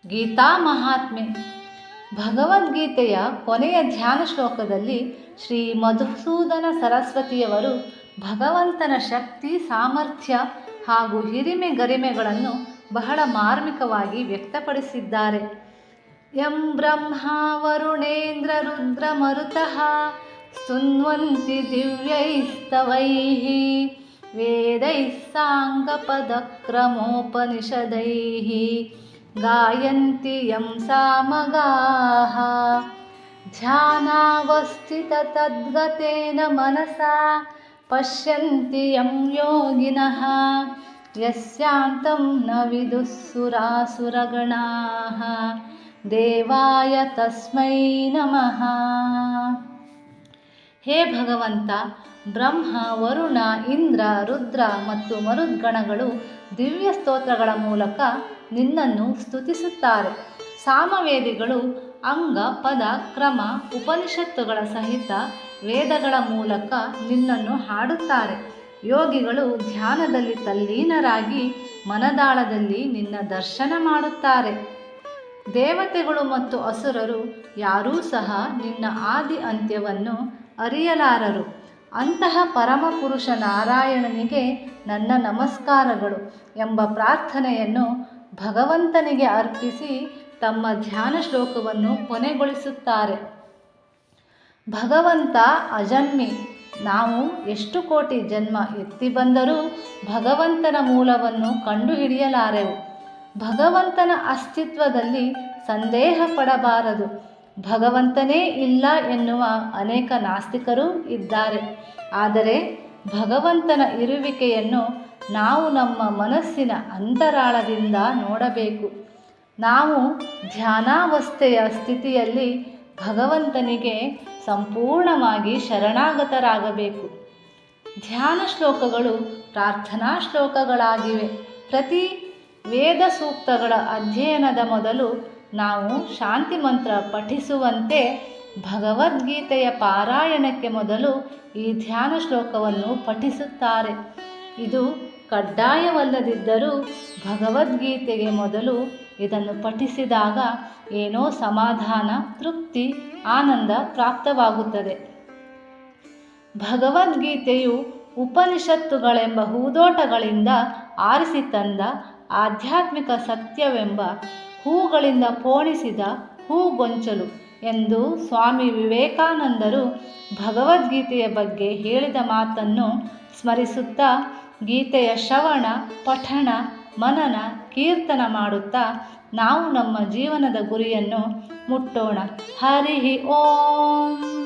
ಗೀತಾ ಮಹಾತ್ಮೆ. ಭಗವದ್ಗೀತೆಯ ಕೊನೆಯ ಧ್ಯಾನ ಶ್ಲೋಕದಲ್ಲಿ ಶ್ರೀ ಮಧುಸೂದನ ಸರಸ್ವತಿಯವರು ಭಗವಂತನ ಶಕ್ತಿ, ಸಾಮರ್ಥ್ಯ ಹಾಗೂ ಹಿರಿಮೆ ಗರಿಮೆಗಳನ್ನು ಬಹಳ ಮಾರ್ಮಿಕವಾಗಿ ವ್ಯಕ್ತಪಡಿಸಿದ್ದಾರೆ. ಯಂ ಬ್ರಹ್ಮ ವರುಣೇಂದ್ರ ರುದ್ರ ಮರುತಃ ಸ್ತುನ್ವಂತಿ ದಿವ್ಯೈಸ್ತವೈಃ ವೇದೈಃ ಸಾಂಗಪದಕ್ರಮೋಪನಿಷದೈಃ ಗಾಯಂತಿ ಯಂ ಸಾಮಗಾಃ ಧ್ಯಾನಾವಸ್ಥಿತತದ್ಗತೇನ ಮನಸಾ ಪಶ್ಯಂತಿ ಯಂ ಯೋಗಿನಃ ಯಸ್ಯಾಂತಂ ನ ವಿದುಃ ಸುರಾಸುರಗಣಾಃ ದೇವಾಯ ತಸ್ಮೈ ನಮಃ. ಹೇ ಭಗವಂತ, ಬ್ರಹ್ಮ, ವರುಣ, ಇಂದ್ರ, ರುದ್ರ ಮತ್ತು ಮರುದ್ಗಣಗಳು ದಿವ್ಯ ಸ್ತೋತ್ರಗಳ ಮೂಲಕ ನಿನ್ನನ್ನು ಸ್ತುತಿಸುತ್ತಾರೆ. ಸಾಮವೇದಿಗಳು ಅಂಗ, ಪದ, ಕ್ರಮ, ಉಪನಿಷತ್ತುಗಳ ಸಹಿತ ವೇದಗಳ ಮೂಲಕ ನಿನ್ನನ್ನು ಹಾಡುತ್ತಾರೆ. ಯೋಗಿಗಳು ಧ್ಯಾನದಲ್ಲಿ ತಲ್ಲೀನರಾಗಿ ಮನದಾಳದಲ್ಲಿ ನಿನ್ನ ದರ್ಶನ ಮಾಡುತ್ತಾರೆ. ದೇವತೆಗಳು ಮತ್ತು ಅಸುರರು ಯಾರೂ ಸಹ ನಿನ್ನ ಆದಿ ಅಂತ್ಯವನ್ನು ಅರಿಯಲಾರರು. ಅಂತಹ ಪರಮಪುರುಷ ನಾರಾಯಣನಿಗೆ ನನ್ನ ನಮಸ್ಕಾರಗಳು ಎಂಬ ಪ್ರಾರ್ಥನೆಯನ್ನು ಭಗವಂತನಿಗೆ ಅರ್ಪಿಸಿ ತಮ್ಮ ಧ್ಯಾನ ಶ್ಲೋಕವನ್ನು ಕೊನೆಗೊಳಿಸುತ್ತಾರೆ. ಭಗವಂತ ಅಜನ್ಮಿ. ನಾವು ಎಷ್ಟು ಕೋಟಿ ಜನ್ಮ ಎತ್ತಿ ಬಂದರೂ ಭಗವಂತನ ಮೂಲವನ್ನು ಕಂಡುಹಿಡಿಯಲಾರೆವು. ಭಗವಂತನ ಅಸ್ತಿತ್ವದಲ್ಲಿ ಸಂದೇಹ ಪಡಬಾರದು. ಭಗವಂತನೇ ಇಲ್ಲ ಎನ್ನುವ ಅನೇಕ ನಾಸ್ತಿಕರೂ ಇದ್ದಾರೆ. ಆದರೆ ಭಗವಂತನ ಇರುವಿಕೆಯನ್ನು ನಾವು ನಮ್ಮ ಮನಸ್ಸಿನ ಅಂತರಾಳದಿಂದ ನೋಡಬೇಕು. ನಾವು ಧ್ಯಾನಾವಸ್ಥೆಯ ಸ್ಥಿತಿಯಲ್ಲಿ ಭಗವಂತನಿಗೆ ಸಂಪೂರ್ಣವಾಗಿ ಶರಣಾಗತರಾಗಬೇಕು. ಧ್ಯಾನ ಶ್ಲೋಕಗಳು ಪ್ರಾರ್ಥನಾ ಶ್ಲೋಕಗಳಾಗಿವೆ. ಪ್ರತಿ ವೇದ ಸೂಕ್ತಗಳ ಅಧ್ಯಯನದ ಮೊದಲು ನಾವು ಶಾಂತಿ ಮಂತ್ರ ಪಠಿಸುವಂತೆ ಭಗವದ್ಗೀತೆಯ ಪಾರಾಯಣಕ್ಕೆ ಮೊದಲು ಈ ಧ್ಯಾನ ಶ್ಲೋಕವನ್ನು ಪಠಿಸುತ್ತಾರೆ. ಇದು ಕಡ್ಡಾಯವಲ್ಲದಿದ್ದರೂ ಭಗವದ್ಗೀತೆಗೆ ಮೊದಲು ಇದನ್ನು ಪಠಿಸಿದಾಗ ಏನೋ ಸಮಾಧಾನ, ತೃಪ್ತಿ, ಆನಂದ ಪ್ರಾಪ್ತವಾಗುತ್ತದೆ. ಭಗವದ್ಗೀತೆಯು ಉಪನಿಷತ್ತುಗಳೆಂಬ ಹೂದೋಟಗಳಿಂದ ಆರಿಸಿ ತಂದ ಆಧ್ಯಾತ್ಮಿಕ ಸತ್ಯವೆಂಬ ಹೂಗಳಿಂದ ಪೋಣಿಸಿದ ಹೂಗೊಂಚಲು ಎಂದು ಸ್ವಾಮಿ ವಿವೇಕಾನಂದರು ಭಗವದ್ಗೀತೆಯ ಬಗ್ಗೆ ಹೇಳಿದ ಮಾತನ್ನು ಸ್ಮರಿಸುತ್ತಾ ಗೀತೆಯ ಶ್ರವಣ, ಪಠಣ, ಮನನ, ಕೀರ್ತನ ಮಾಡುತ್ತಾ ನಾವು ನಮ್ಮ ಜೀವನದ ಗುರಿಯನ್ನು ಮುಟ್ಟೋಣ. ಹರಿ ಓಂ.